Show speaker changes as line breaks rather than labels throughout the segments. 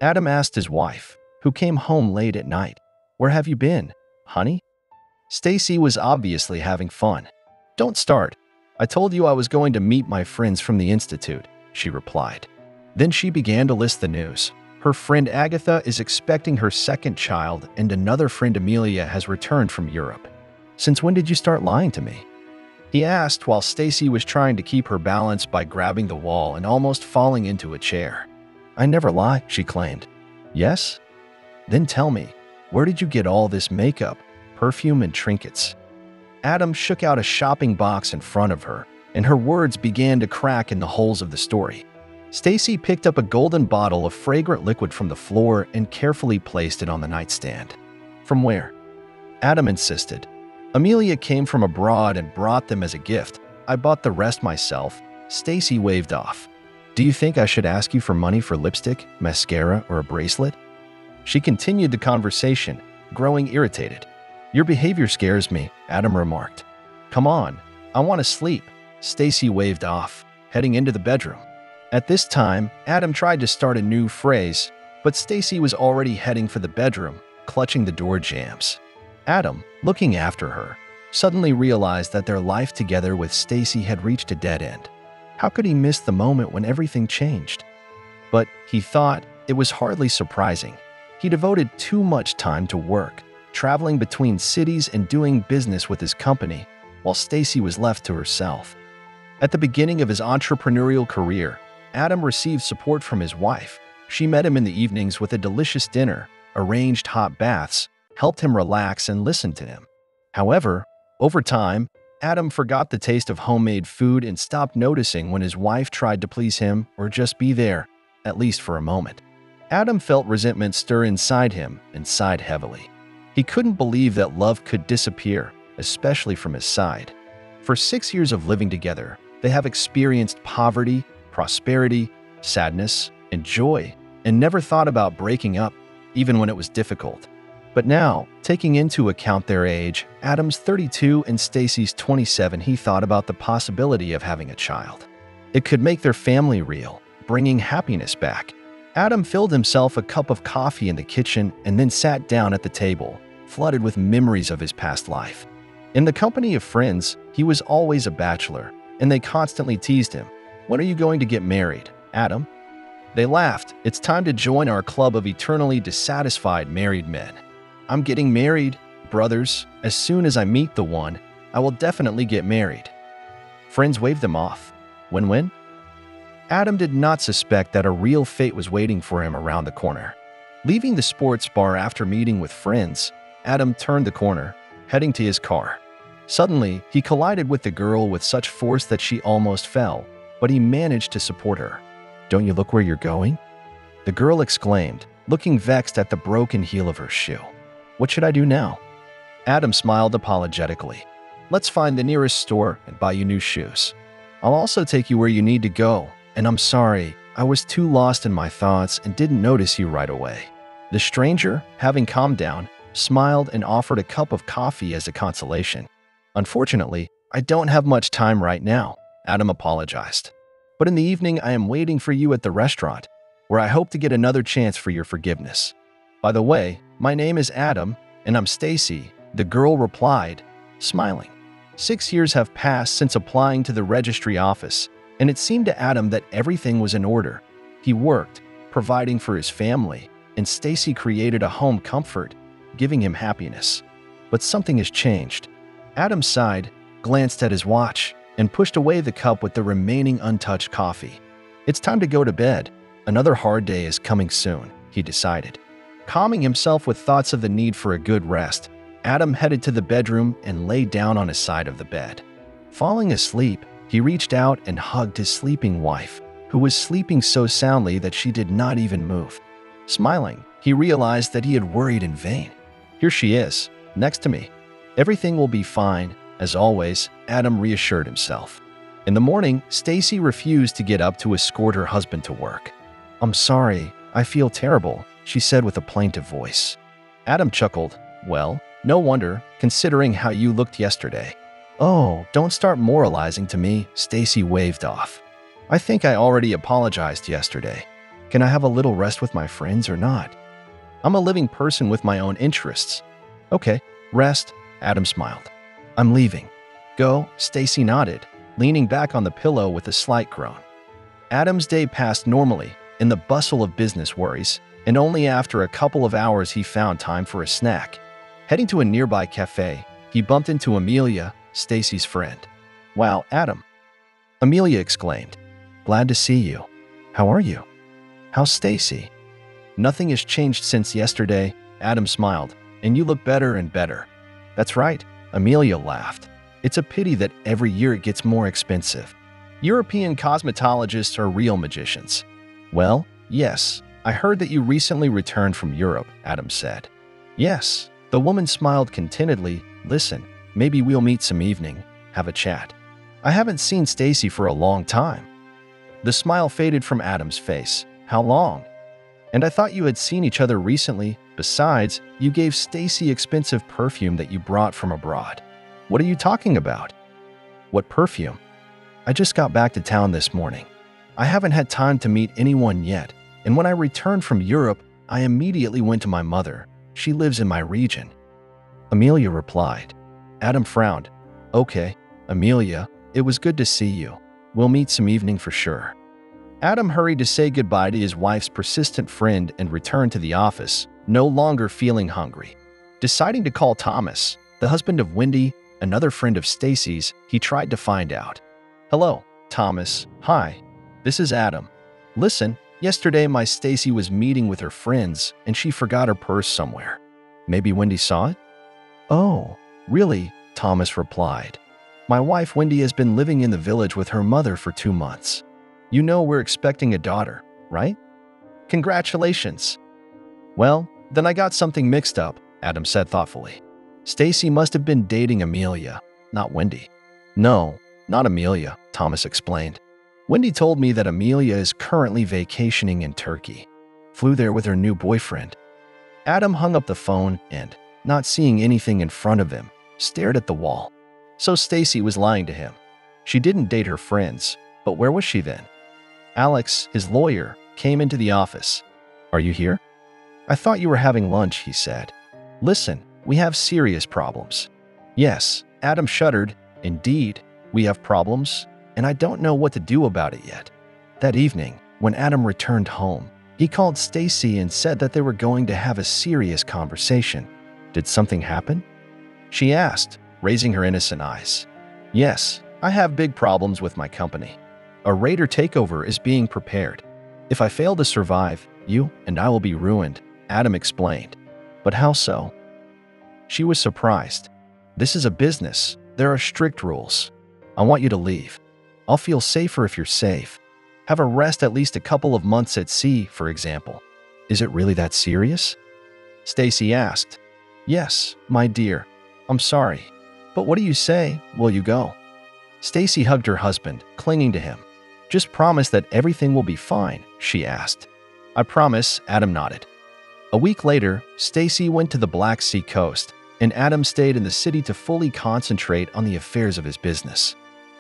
Adam asked his wife, who came home late at night. "Where have you been, honey?" Stacey was obviously having fun. "Don't start. I told you I was going to meet my friends from the institute," she replied. Then she began to list the news. Her friend Agatha is expecting her second child, and another friend Amelia has returned from Europe. "Since when did you start lying to me?" he asked while Stacey was trying to keep her balance by grabbing the wall and almost falling into a chair. "I never lie," she claimed. "Yes? Then tell me, where did you get all this makeup, perfume, and trinkets?" Adam shook out a shopping box in front of her, and her words began to crack in the holes of the story. Stacey picked up a golden bottle of fragrant liquid from the floor and carefully placed it on the nightstand. "From where?" Adam insisted. "Amelia came from abroad and brought them as a gift. I bought the rest myself." Stacey waved off. "Do you think I should ask you for money for lipstick, mascara, or a bracelet?" She continued the conversation, growing irritated. "Your behavior scares me," Adam remarked. "Come on, I want to sleep." Stacey waved off, heading into the bedroom. At this time, Adam tried to start a new phrase, but Stacey was already heading for the bedroom, clutching the door jambs. Adam, looking after her, suddenly realized that their life together with Stacey had reached a dead end. How could he miss the moment when everything changed? But, he thought, it was hardly surprising. He devoted too much time to work, traveling between cities and doing business with his company, while Stacey was left to herself. At the beginning of his entrepreneurial career, Adam received support from his wife. She met him in the evenings with a delicious dinner, arranged hot baths, helped him relax and listened to him. However, over time, Adam forgot the taste of homemade food and stopped noticing when his wife tried to please him or just be there, at least for a moment. Adam felt resentment stir inside him and sighed heavily. He couldn't believe that love could disappear, especially from his side. For 6 years of living together, they have experienced poverty, prosperity, sadness, and joy, and never thought about breaking up, even when it was difficult. But now, taking into account their age, Adam's 32 and Stacey's 27, he thought about the possibility of having a child. It could make their family real, bringing happiness back. Adam filled himself a cup of coffee in the kitchen and then sat down at the table, flooded with memories of his past life. In the company of friends, he was always a bachelor, and they constantly teased him. "When are you going to get married, Adam?" They laughed. "It's time to join our club of eternally dissatisfied married men." "I'm getting married, brothers. As soon as I meet the one, I will definitely get married." Friends waved them off. When? Adam did not suspect that a real fate was waiting for him around the corner. Leaving the sports bar after meeting with friends, Adam turned the corner, heading to his car. Suddenly, he collided with the girl with such force that she almost fell, but he managed to support her. "Don't you look where you're going?" the girl exclaimed, looking vexed at the broken heel of her shoe. "What should I do now?" Adam smiled apologetically. "Let's find the nearest store and buy you new shoes. I'll also take you where you need to go, and I'm sorry, I was too lost in my thoughts and didn't notice you right away." The stranger, having calmed down, smiled and offered a cup of coffee as a consolation. "Unfortunately, I don't have much time right now," Adam apologized. "But in the evening I am waiting for you at the restaurant, where I hope to get another chance for your forgiveness. By the way, my name is Adam, and I'm Stacey," the girl replied, smiling. 6 years have passed since applying to the registry office, and it seemed to Adam that everything was in order. He worked, providing for his family, and Stacey created a home comfort, giving him happiness. But something has changed. Adam sighed, glanced at his watch, and pushed away the cup with the remaining untouched coffee. "It's time to go to bed. Another hard day is coming soon," he decided. Calming himself with thoughts of the need for a good rest, Adam headed to the bedroom and lay down on his side of the bed. Falling asleep, he reached out and hugged his sleeping wife, who was sleeping so soundly that she did not even move. Smiling, he realized that he had worried in vain. "Here she is, next to me. Everything will be fine." As always, Adam reassured himself. In the morning, Stacey refused to get up to escort her husband to work. "I'm sorry, I feel terrible," she said with a plaintive voice. Adam chuckled. "Well, no wonder, considering how you looked yesterday." "Oh, don't start moralizing to me," Stacey waved off. "I think I already apologized yesterday." Can I have a little rest with my friends or not? I'm a living person with my own interests. Okay, rest, Adam smiled. I'm leaving. Go, Stacey nodded, leaning back on the pillow with a slight groan. Adam's day passed normally, in the bustle of business worries, and only after a couple of hours he found time for a snack. Heading to a nearby cafe, he bumped into Amelia, Stacey's friend. Wow, Adam, Amelia exclaimed. Glad to see you. How are you? How's Stacey? Nothing has changed since yesterday, Adam smiled, and you look better and better. That's right, Amelia laughed. It's a pity that every year it gets more expensive. European cosmetologists are real magicians. Well, yes, I heard that you recently returned from Europe, Adam said. Yes, the woman smiled contentedly. Listen, maybe we'll meet some evening, have a chat. I haven't seen Stacey for a long time. The smile faded from Adam's face. How long? And I thought you had seen each other recently. Besides, you gave Stacey expensive perfume that you brought from abroad. What are you talking about? What perfume? I just got back to town this morning. I haven't had time to meet anyone yet, and when I returned from Europe, I immediately went to my mother. She lives in my region. Amelia replied. Adam frowned. Okay, Amelia, it was good to see you. We'll meet some evening for sure. Adam hurried to say goodbye to his wife's persistent friend and returned to the office, no longer feeling hungry. Deciding to call Thomas, the husband of Wendy, another friend of Stacey's, he tried to find out. Hello, Thomas. Hi, this is Adam. Listen, yesterday my Stacey was meeting with her friends and she forgot her purse somewhere. Maybe Wendy saw it? Oh, really? Thomas replied. My wife Wendy has been living in the village with her mother for 2 months. You know we're expecting a daughter, right? Congratulations. Well, then I got something mixed up, Adam said thoughtfully. Stacey must have been dating Amelia, not Wendy. No, not Amelia, Thomas explained. Wendy told me that Amelia is currently vacationing in Turkey. Flew there with her new boyfriend. Adam hung up the phone and, not seeing anything in front of him, stared at the wall. So Stacey was lying to him. She didn't date her friends, but where was she then? Alex, his lawyer, came into the office. Are you here? I thought you were having lunch, he said. Listen, we have serious problems. Yes, Adam shuddered. Indeed, we have problems, and I don't know what to do about it yet. That evening, when Adam returned home, he called Stacey and said that they were going to have a serious conversation. Did something happen? She asked, raising her innocent eyes. Yes, I have big problems with my company. A raider takeover is being prepared. If I fail to survive, you and I will be ruined, Adam explained. But how so? She was surprised. This is a business. There are strict rules. I want you to leave. I'll feel safer if you're safe. Have a rest at least a couple of months at sea, for example. Is it really that serious? Stacey asked. Yes, my dear. I'm sorry. But what do you say? Will you go? Stacey hugged her husband, clinging to him. Just promise that everything will be fine, she asked. I promise, Adam nodded. A week later, Stacey went to the Black Sea coast, and Adam stayed in the city to fully concentrate on the affairs of his business.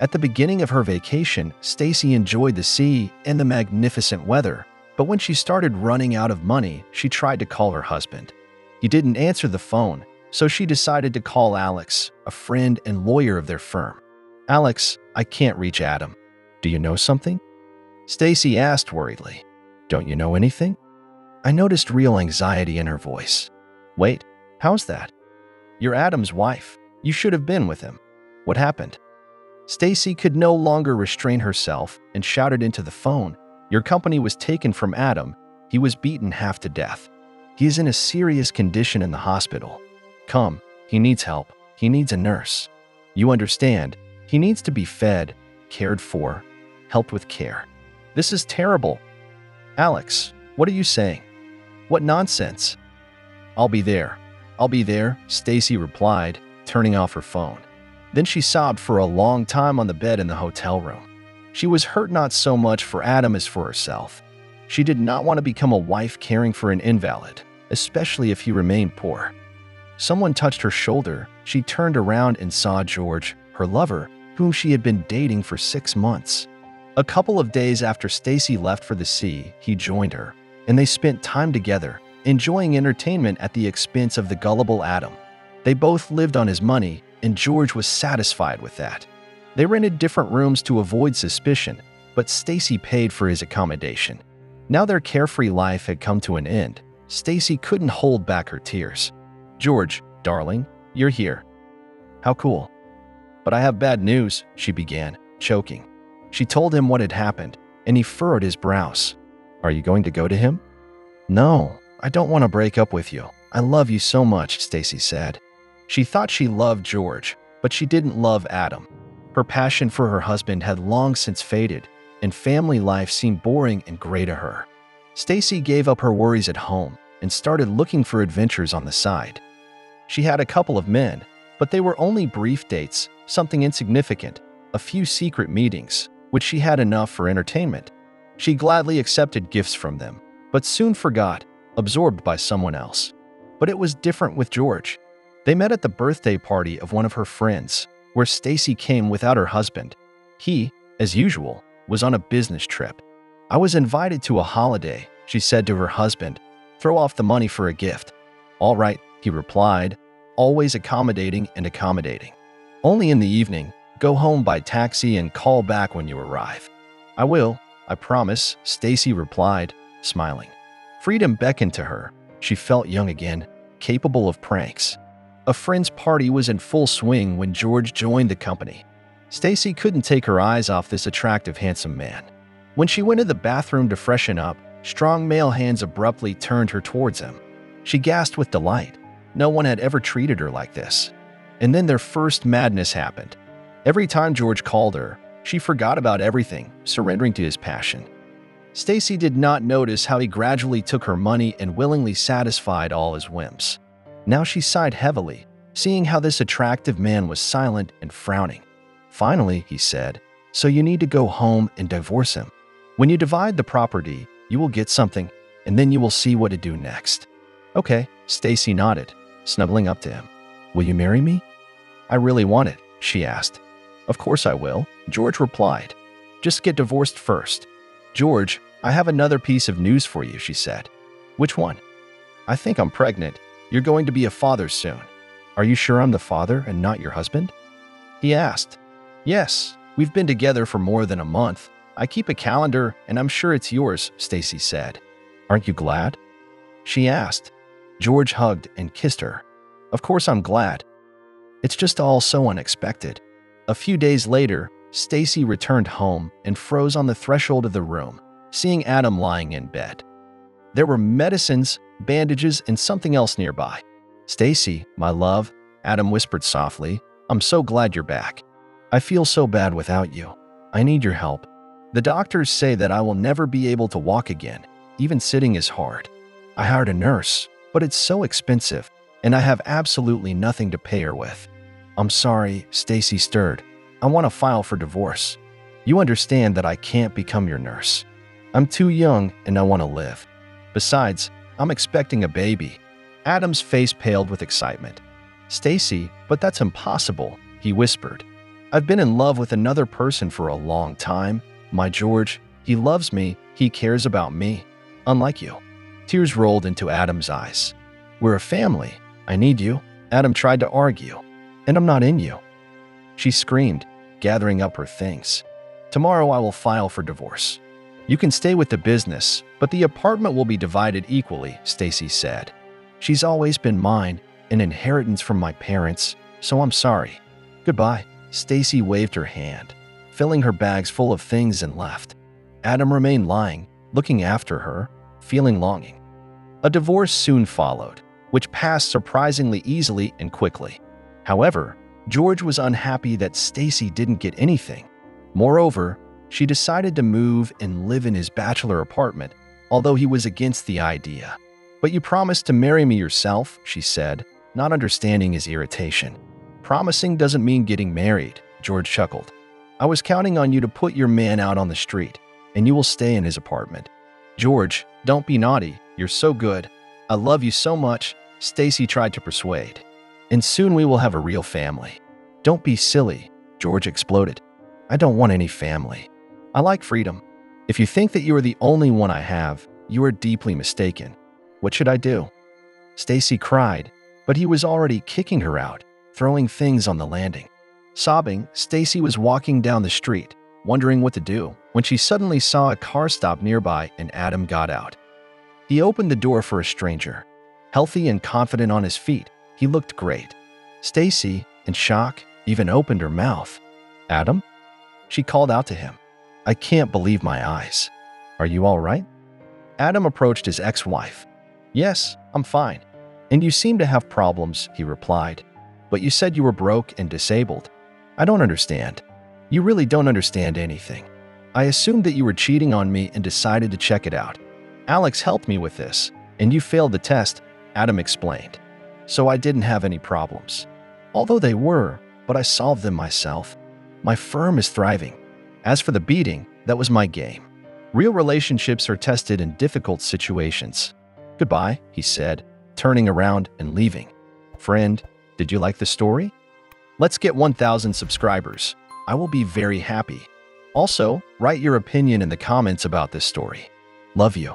At the beginning of her vacation, Stacey enjoyed the sea and the magnificent weather, but when she started running out of money, she tried to call her husband. He didn't answer the phone, so she decided to call Alex, a friend and lawyer of their firm. Alex, I can't reach Adam. Do you know something? Stacey asked worriedly. Don't you know anything? I noticed real anxiety in her voice. Wait, how's that? You're Adam's wife. You should have been with him. What happened? Stacey could no longer restrain herself and shouted into the phone. Your company was taken from Adam. He was beaten half to death. He is in a serious condition in the hospital. Come, he needs help. He needs a nurse. You understand, he needs to be fed, cared for, helped with care. This is terrible. Alex, what are you saying? What nonsense? I'll be there. I'll be there, Stacey replied, turning off her phone. Then she sobbed for a long time on the bed in the hotel room. She was hurt not so much for Adam as for herself. She did not want to become a wife caring for an invalid, especially if he remained poor. Someone touched her shoulder. She turned around and saw George, her lover, whom she had been dating for 6 months. A couple of days after Stacey left for the sea, he joined her, and they spent time together, enjoying entertainment at the expense of the gullible Adam. They both lived on his money, and George was satisfied with that. They rented different rooms to avoid suspicion, but Stacey paid for his accommodation. Now their carefree life had come to an end. Stacey couldn't hold back her tears. "George, darling, you're here." "How cool." "But I have bad news," she began, choking. She told him what had happened, and he furrowed his brows. "Are you going to go to him?" "No, I don't want to break up with you. I love you so much," Stacey said. She thought she loved George, but she didn't love Adam. Her passion for her husband had long since faded, and family life seemed boring and gray to her. Stacey gave up her worries at home and started looking for adventures on the side. She had a couple of men, but they were only brief dates, something insignificant, a few secret meetings, which she had enough for entertainment. She gladly accepted gifts from them, but soon forgot, absorbed by someone else. But it was different with George. They met at the birthday party of one of her friends, where Stacey came without her husband. He, as usual, was on a business trip. "I was invited to a holiday," she said to her husband. "Throw off the money for a gift." "All right," he replied, always accommodating and accommodating. "Only in the evening. Go home by taxi and call back when you arrive." "I will, I promise," Stacey replied, smiling. Freedom beckoned to her. She felt young again, capable of pranks. A friend's party was in full swing when George joined the company. Stacey couldn't take her eyes off this attractive, handsome man. When she went to the bathroom to freshen up, strong male hands abruptly turned her towards him. She gasped with delight. No one had ever treated her like this. And then their first madness happened. Every time George called her, she forgot about everything, surrendering to his passion. Stacey did not notice how he gradually took her money and willingly satisfied all his whims. Now she sighed heavily, seeing how this attractive man was silent and frowning. Finally, he said, "So you need to go home and divorce him. When you divide the property, you will get something, and then you will see what to do next." "Okay," Stacey nodded, snuggling up to him. "Will you marry me?" "I really want it," she asked. "Of course I will," George replied. "Just get divorced first." "George, I have another piece of news for you," she said. "Which one?" "I think I'm pregnant. You're going to be a father soon." "Are you sure I'm the father and not your husband?" he asked. "Yes, we've been together for more than a month. I keep a calendar, and I'm sure it's yours," Stacey said. "Aren't you glad?" she asked. George hugged and kissed her. "Of course I'm glad. It's just all so unexpected." A few days later, Stacey returned home and froze on the threshold of the room, seeing Adam lying in bed. There were medicines, bandages, and something else nearby. "Stacey, my love," Adam whispered softly, "I'm so glad you're back. I feel so bad without you. I need your help. The doctors say that I will never be able to walk again. Even sitting is hard. I hired a nurse, but it's so expensive, and I have absolutely nothing to pay her with." "I'm sorry," Stacey stirred. "I want to file for divorce. You understand that I can't become your nurse. I'm too young and I want to live. Besides, I'm expecting a baby." Adam's face paled with excitement. "Stacey, but that's impossible," he whispered. "I've been in love with another person for a long time. My George, he loves me, he cares about me. Unlike you." Tears rolled into Adam's eyes. "We're a family. I need you." Adam tried to argue. "And I'm not in you." She screamed, gathering up her things. "Tomorrow I will file for divorce. You can stay with the business, but the apartment will be divided equally," Stacey said. "She's always been mine, an inheritance from my parents, so I'm sorry. Goodbye." Stacey waved her hand, filling her bags full of things, and left. Adam remained lying, looking after her, feeling longing. A divorce soon followed, which passed surprisingly easily and quickly. However, George was unhappy that Stacey didn't get anything. Moreover, she decided to move and live in his bachelor apartment, although he was against the idea. "But you promised to marry me yourself," she said, not understanding his irritation. "Promising doesn't mean getting married," George chuckled. "I was counting on you to put your man out on the street, and you will stay in his apartment." "George, don't be naughty. You're so good. I love you so much," Stacey tried to persuade. "And soon we will have a real family." "Don't be silly," George exploded. "I don't want any family. I like freedom. If you think that you are the only one I have, you are deeply mistaken. What should I do?" Stacey cried, but he was already kicking her out, throwing things on the landing. Sobbing, Stacey was walking down the street, wondering what to do, when she suddenly saw a car stop nearby and Adam got out. He opened the door for a stranger. Healthy and confident on his feet, he looked great. Stacey, in shock, even opened her mouth. "Adam?" She called out to him. "I can't believe my eyes. Are you all right?" Adam approached his ex-wife. "Yes, I'm fine." "And you seem to have problems," he replied. "But you said you were broke and disabled. I don't understand." "You really don't understand anything. I assumed that you were cheating on me and decided to check it out. Alex helped me with this, and you failed the test," Adam explained. "So I didn't have any problems. Although they were, but I solved them myself. My firm is thriving. As for the beating, that was my game. Real relationships are tested in difficult situations." "Goodbye," he said, turning around and leaving. Friend, did you like the story? Let's get 1,000 subscribers. I will be very happy. Also, write your opinion in the comments about this story. Love you.